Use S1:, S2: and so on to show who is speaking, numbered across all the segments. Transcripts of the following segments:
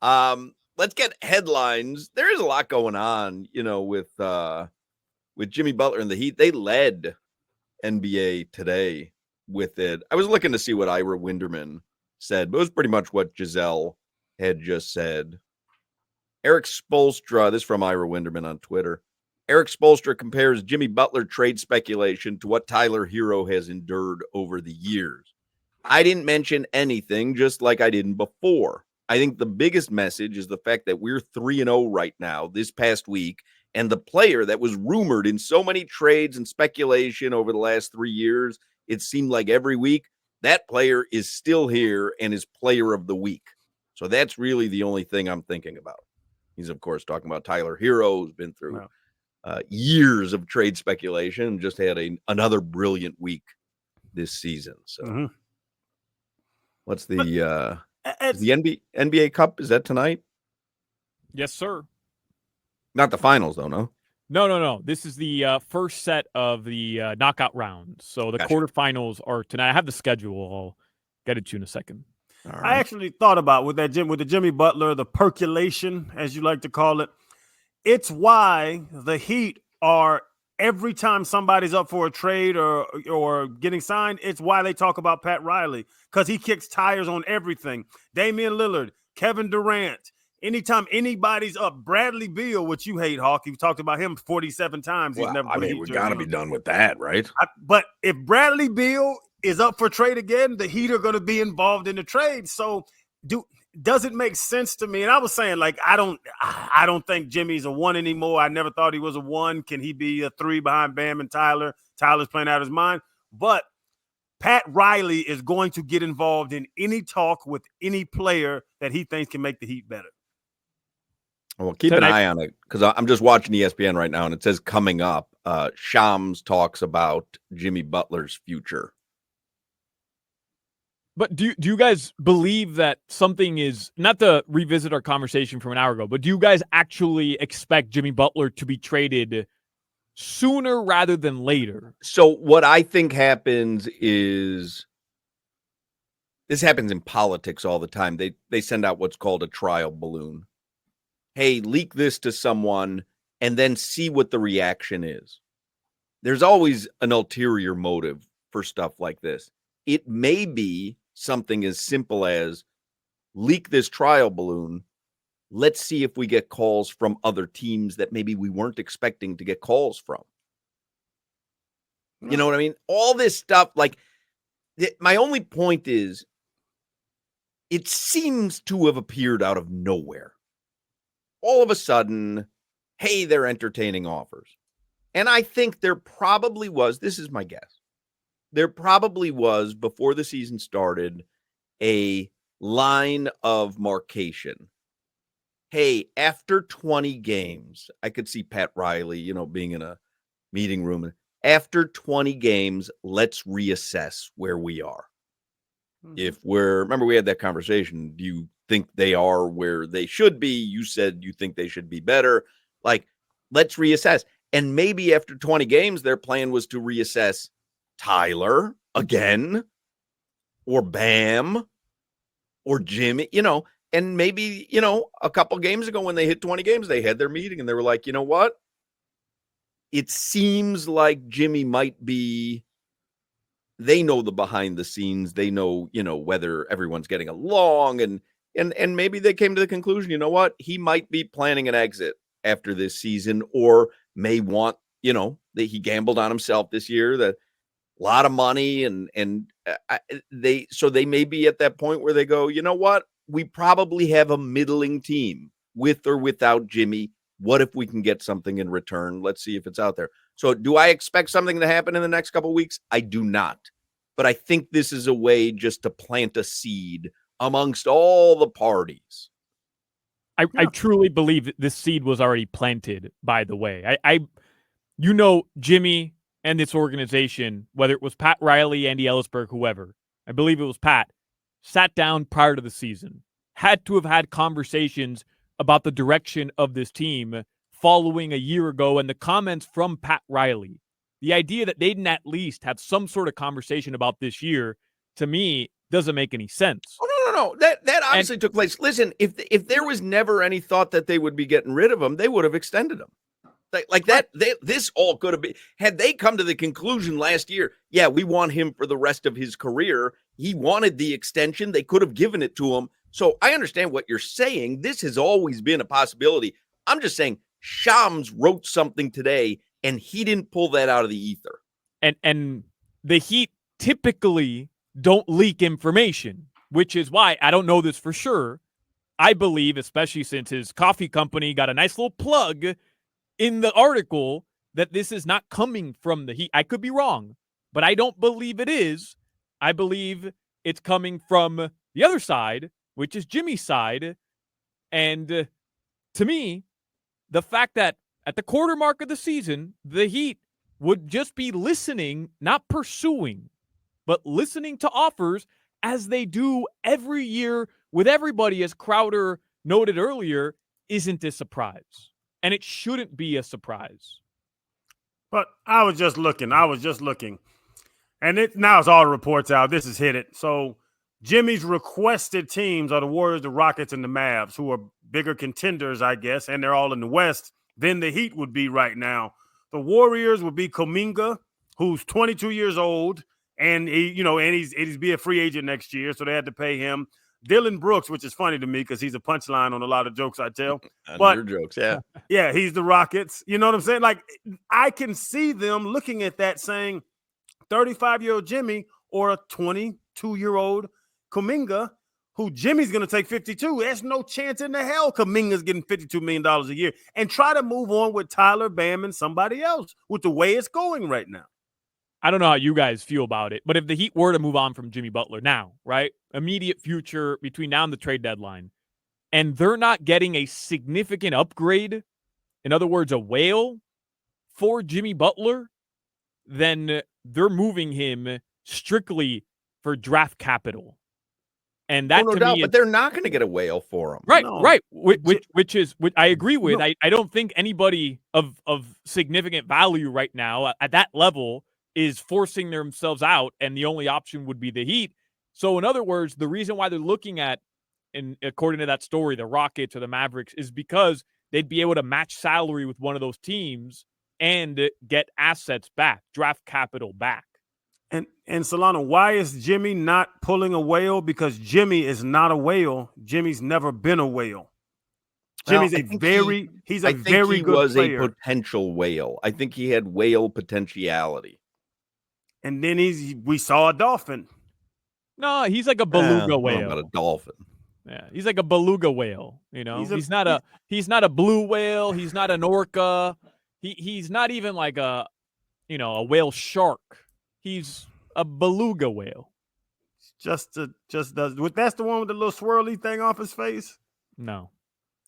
S1: Let's get headlines. There is a lot going on, with Jimmy Butler and the Heat. They led NBA today with it. I was looking to see what Ira Winderman said, but it was pretty much what Giselle had just said. Eric Spoelstra, this is from Ira Winderman on Twitter. Eric Spoelstra compares Jimmy Butler trade speculation to what Tyler Hero has endured over the years. I didn't mention anything, just like I didn't before. I think the biggest message is the fact that we're 3-0 right now this past week, and the player that was rumored in so many trades and speculation over the last 3 years, it seemed like every week, that player is still here and is player of the week. So that's really the only thing I'm thinking about. He's, of course, talking about Tyler Hero, who's been through years of trade speculation, just had another brilliant week this season. So what's the NBA Cup? Is that tonight?
S2: Yes, sir.
S1: Not the finals, though, no?
S2: No. This is the first set of the knockout round. So the quarterfinals are tonight. I have the schedule. I'll get it to you in a second.
S3: Right. I actually thought about with the Jimmy Butler, the percolation, as you like to call it. It's why the Heat are, every time somebody's up for a trade or getting signed, it's why they talk about Pat Riley, because he kicks tires on everything. Damian Lillard, Kevin Durant. Anytime anybody's up, Bradley Beal, which you hate, Hawk, you've talked about him 47 times.
S1: Well, we got to be done with that, right?
S3: But if Bradley Beal is up for trade again, the Heat are going to be involved in the trade. So does it make sense to me? And I was saying, like, I don't think Jimmy's a 1 anymore. I never thought he was a 1. Can he be a 3 behind Bam and Tyler? Tyler's playing out his mind. But Pat Riley is going to get involved in any talk with any player that he thinks can make the Heat better.
S1: Well, keep an eye on it, because I'm just watching ESPN right now, and it says coming up, Shams talks about Jimmy Butler's future.
S2: But do you guys believe that something is, not to revisit our conversation from an hour ago, but do you guys actually expect Jimmy Butler to be traded sooner rather than later?
S1: So what I think happens is, this happens in politics all the time. They send out what's called a trial balloon. Hey, leak this to someone and then see what the reaction is. There's always an ulterior motive for stuff like this. It may be something as simple as leak this trial balloon. Let's see if we get calls from other teams that maybe we weren't expecting to get calls from. You know what I mean? All this stuff, like, my only point is, it seems to have appeared out of nowhere. All of a sudden, hey, they're entertaining offers. And I think there probably was, this is my guess, there probably was, before the season started, a line of marcation. Hey, after 20 games, I could see Pat Riley, being in a meeting room. After 20 games, let's reassess where we are. Remember we had that conversation. Do you think they are where they should be? You said you think they should be better. Like, let's reassess. And maybe after 20 games, their plan was to reassess Tyler again, or Bam, or Jimmy, and maybe, a couple games ago when they hit 20 games, they had their meeting and they were like, you know what? It seems like Jimmy might be, they know the behind the scenes. They know, whether everyone's getting along, and maybe they came to the conclusion, you know what? He might be planning an exit after this season, or may want, that he gambled on himself this year, that a lot of money, and they may be at that point where they go, you know what? We probably have a middling team with or without Jimmy. What if we can get something in return? Let's see if it's out there. So do I expect something to happen in the next couple of weeks? I do not. But I think this is a way just to plant a seed amongst all the parties.
S2: I truly believe that this seed was already planted, by the way. Jimmy and this organization, whether it was Pat Riley, Andy Ellisberg, whoever, I believe it was Pat, sat down prior to the season, had to have had conversations about the direction of this team following a year ago, and the comments from Pat Riley. The idea that they didn't at least have some sort of conversation about this year, to me, doesn't make any sense.
S1: Oh, No. That obviously took place. Listen, if there was never any thought that they would be getting rid of him, they would have extended him. Like that, this all could have been, had they come to the conclusion last year, yeah, we want him for the rest of his career. He wanted the extension. They could have given it to him. So I understand what you're saying. This has always been a possibility. I'm just saying Shams wrote something today and he didn't pull that out of the ether.
S2: And the Heat typically don't leak information, which is why I don't know this for sure. I believe, especially since his coffee company got a nice little plug in the article, that this is not coming from the Heat. I could be wrong, but I don't believe it is. I believe it's coming from the other side, which is Jimmy's side. And to me, the fact that at the quarter mark of the season, the Heat would just be listening, not pursuing, but listening to offers as they do every year with everybody, as Crowder noted earlier, isn't a surprise. And it shouldn't be a surprise.
S3: But I was just looking. And now it's all the reports out. This is hit it. So Jimmy's requested teams are the Warriors, the Rockets, and the Mavs, who are bigger contenders, I guess, and they're all in the West than the Heat would be right now. The Warriors would be Kuminga, who's 22 years old, and he's be a free agent next year, so they had to pay him. Dylan Brooks, which is funny to me because he's a punchline on a lot of jokes I tell. But
S1: your jokes, yeah.
S3: Yeah, he's the Rockets. You know what I'm saying? Like, I can see them looking at that saying 35-year-old Jimmy or a 22-year-old Kuminga, who Jimmy's going to take 52. There's no chance in the hell Kuminga's getting $52 million a year, and try to move on with Tyler, Bam, and somebody else with the way it's going right now.
S2: I don't know how you guys feel about it, but if the Heat were to move on from Jimmy Butler now, right, immediate future between now and the trade deadline, and they're not getting a significant upgrade, in other words, a whale for Jimmy Butler, then they're moving him strictly for draft capital. And that,
S1: no
S2: to
S1: doubt,
S2: me,
S1: but they're not going to get a whale for him.
S2: Right,
S3: No.
S2: right. Which is what I agree with.
S3: No.
S2: I don't think anybody of significant value right now at that level is forcing themselves out, and the only option would be the Heat. So in other words, the reason why they're looking at, and according to that story, the Rockets or the Mavericks, is because they'd be able to match salary with one of those teams and get assets back, draft capital back.
S3: And Solano, why is Jimmy not pulling a whale? Because Jimmy is not a whale. Jimmy's never been a whale. Jimmy's
S1: Well,
S3: a very
S1: he
S3: good
S1: was
S3: player.
S1: a potential whale. I think he had whale potentiality.
S3: And then we saw a dolphin.
S2: No, he's like a beluga whale.
S1: About a dolphin.
S2: Yeah, he's like a beluga whale. You know, he's not a blue whale. He's not an orca. He's not even like a whale shark. He's a beluga whale.
S3: Just does. That's the one with the little swirly thing off his face.
S2: No.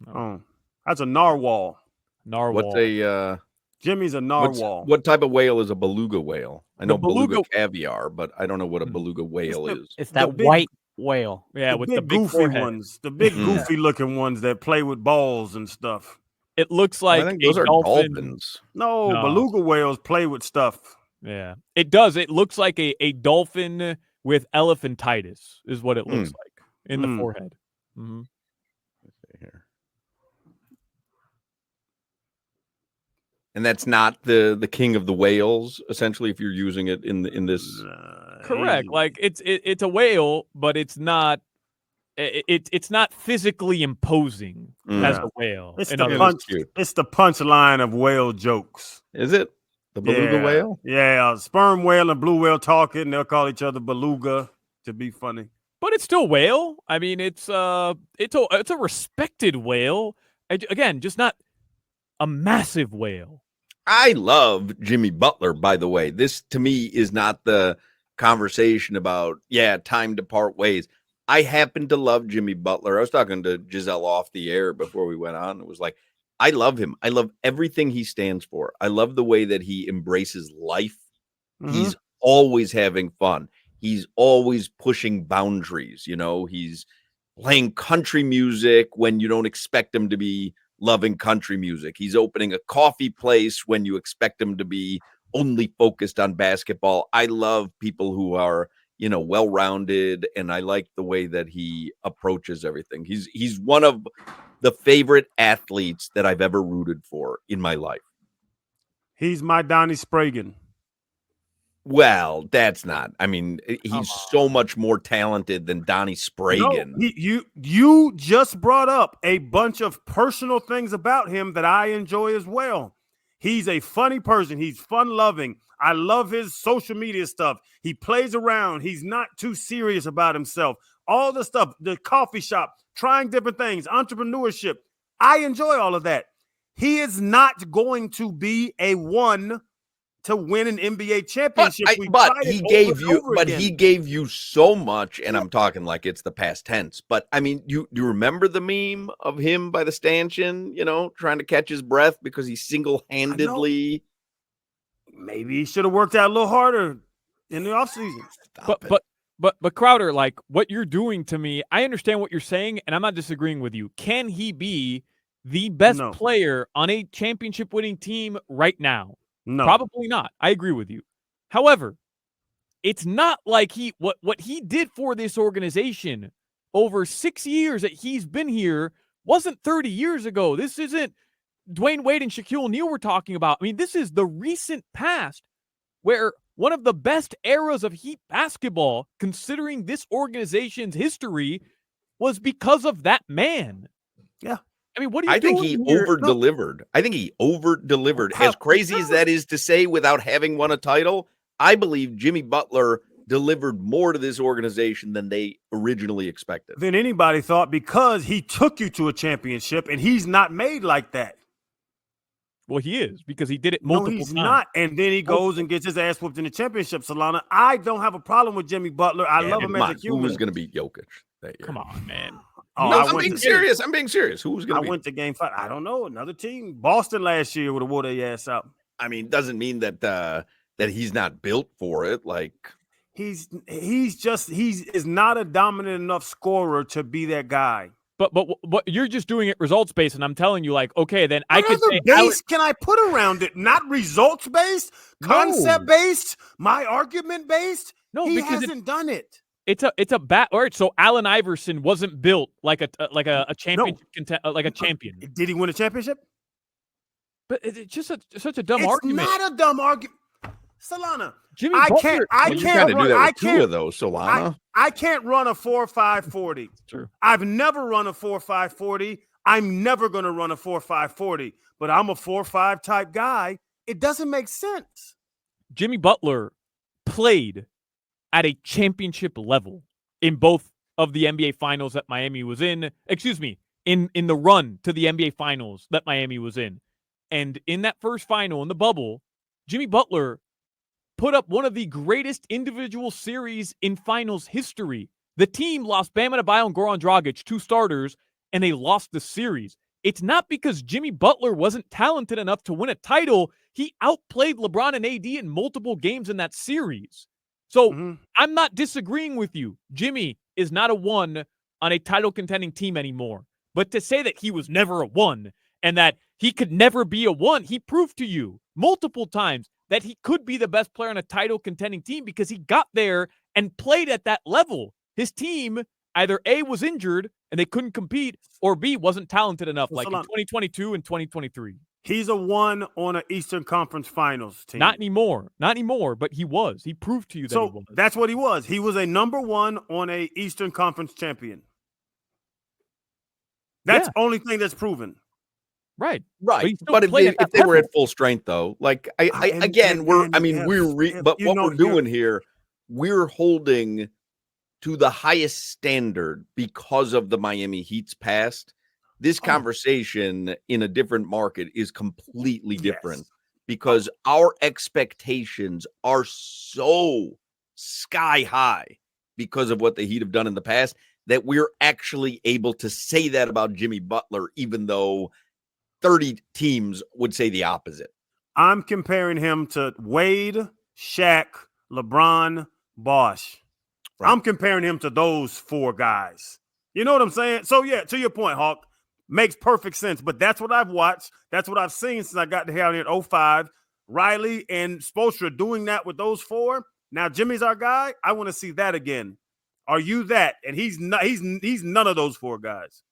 S3: Oh, that's a narwhal.
S1: What's a
S3: Jimmy's a narwhal.
S1: What type of whale is a beluga whale? I know beluga
S2: beluga
S1: caviar, but I don't know what a beluga whale is.
S4: It's that white whale.
S2: Yeah, with the big
S3: goofy
S2: forehead.
S3: ones, the big goofy looking ones that play with balls and stuff.
S2: It looks like
S1: I think those are
S2: dolphin.
S1: dolphins.
S3: No, beluga whales play with stuff.
S2: Yeah, it does. It looks like a dolphin with elephantitis is what it looks like in the forehead. Mm-hmm.
S1: Here. And that's not the king of the whales, essentially, if you're using it in this.
S2: Correct. Like it's a whale, but it's not physically imposing as a whale.
S3: It's the punchline of whale jokes.
S1: Is it the beluga whale?
S3: Yeah, sperm whale and blue whale talking. They'll call each other beluga to be funny.
S2: But it's still whale. I mean, it's a respected whale. Again, just not a massive whale.
S1: I love Jimmy Butler, by the way. This, to me, is not the conversation about, time to part ways. I happen to love Jimmy Butler. I was talking to Giselle off the air before we went on. It was like, I love him. I love everything he stands for. I love the way that he embraces life. Mm-hmm. He's always having fun. He's always pushing boundaries. He's playing country music when you don't expect him to be loving country music. He's opening a coffee place when you expect him to be only focused on basketball. I love people who are well-rounded, and I like the way that he approaches everything. He's one of the favorite athletes that I've ever rooted for in my life.
S3: He's my Donnie Spragan.
S1: Well, that's not. I mean, he's so much more talented than Donnie Spragan.
S3: No, you just brought up a bunch of personal things about him that I enjoy as well. He's a funny person. He's fun-loving. I love his social media stuff. He plays around. He's not too serious about himself. All the stuff, the coffee shop, trying different things, entrepreneurship. I enjoy all of that. He is not going to be a one to win an NBA championship.
S1: He gave you so much, and I'm talking like it's the past tense. But I mean, you remember the meme of him by the stanchion, trying to catch his breath because he single-handedly.
S3: Maybe he should have worked out a little harder in the offseason.
S2: But Crowder, like what you're doing to me, I understand what you're saying, and I'm not disagreeing with you. Can he be the best player on a championship-winning team right now?
S3: No.
S2: Probably not. I agree with you. However, it's not like what he did for this organization over 6 years that he's been here wasn't 30 years ago. This isn't Dwayne Wade and Shaquille O'Neal we're talking about. I mean, this is the recent past where one of the best eras of Heat basketball, considering this organization's history, was because of that man.
S3: Yeah.
S2: I mean, what do you
S1: I think he over-delivered. I think he over-delivered. As crazy as that is to say without having won a title, I believe Jimmy Butler delivered more to this organization than they originally expected.
S3: Than anybody thought, because he took you to a championship, and he's not made like that.
S2: Well, he is, because he did it multiple times.
S3: No, he's not. And then he goes and gets his ass whooped in the championship, Solana. I don't have a problem with Jimmy Butler. I love him as a human.
S1: Who was going to beat Jokic that year?
S2: Come on, man.
S1: I'm being serious. I'm being serious. Who was going to beat?
S3: I went to game 5. I don't know. Another team. Boston last year would have wore their ass out.
S1: I mean, doesn't mean that that he's not built for it. Like
S3: he's not a dominant enough scorer to be that guy.
S2: But you're just doing it results based, and I'm telling you, like, okay, then I could say
S3: base can I put around it? Not results based, concept based, my argument based. No, he hasn't done it.
S2: It's a bad. All right, so Allen Iverson wasn't built like a championship like a champion.
S3: Did he win a championship?
S2: But it's just such a dumb argument.
S3: It's not a dumb argument. Solana,
S2: Jimmy
S3: I
S2: Butler,
S3: can't
S1: do that with two of those, Solana.
S3: I can't run a 4.540.
S2: True.
S3: I've never run a 4.540. I'm never going to run a 4.540, but I'm a 4.5 type guy. It doesn't make sense.
S2: Jimmy Butler played at a championship level in both of the NBA finals that Miami was in. Excuse me, in the run to the NBA finals that Miami was in. And in that first final in the bubble, Jimmy Butler put up one of the greatest individual series in finals history. The team lost Bam Adebayo and Goran Dragic, 2 starters, and they lost the series. It's not because Jimmy Butler wasn't talented enough to win a title. He outplayed LeBron and AD in multiple games in that series. So I'm not disagreeing with you. Jimmy is not a 1 on a title contending team anymore. But to say that he was never a 1 and that he could never be a 1, he proved to you multiple times that he could be the best player on a title contending team because he got there and played at that level. His team either A, was injured and they couldn't compete, or B, wasn't talented enough, like in 2022 and 2023.
S3: He's a 1 on an Eastern Conference Finals team.
S2: Not anymore, but he was. He proved to you that he was.
S3: That's what he was. He was a number 1 on a Eastern Conference champion. That's the only thing that's proven.
S2: Right.
S1: But if they were at full strength, though, like what we're doing here, we're holding to the highest standard because of the Miami Heat's past. This conversation in a different market is completely different because our expectations are so sky high because of what the Heat have done in the past that we're actually able to say that about Jimmy Butler, even though 30 teams would say the opposite.
S3: I'm comparing him to Wade, Shaq, LeBron, Bosh. Right. I'm comparing him to those 4 guys. You know what I'm saying? So, yeah, to your point, Hawk, makes perfect sense. But that's what I've watched. That's what I've seen since I got down here at 05. Riley and Spoelstra doing that with those 4. Now Jimmy's our guy. I want to see that again. Are you that? And he's not. He's none of those 4 guys.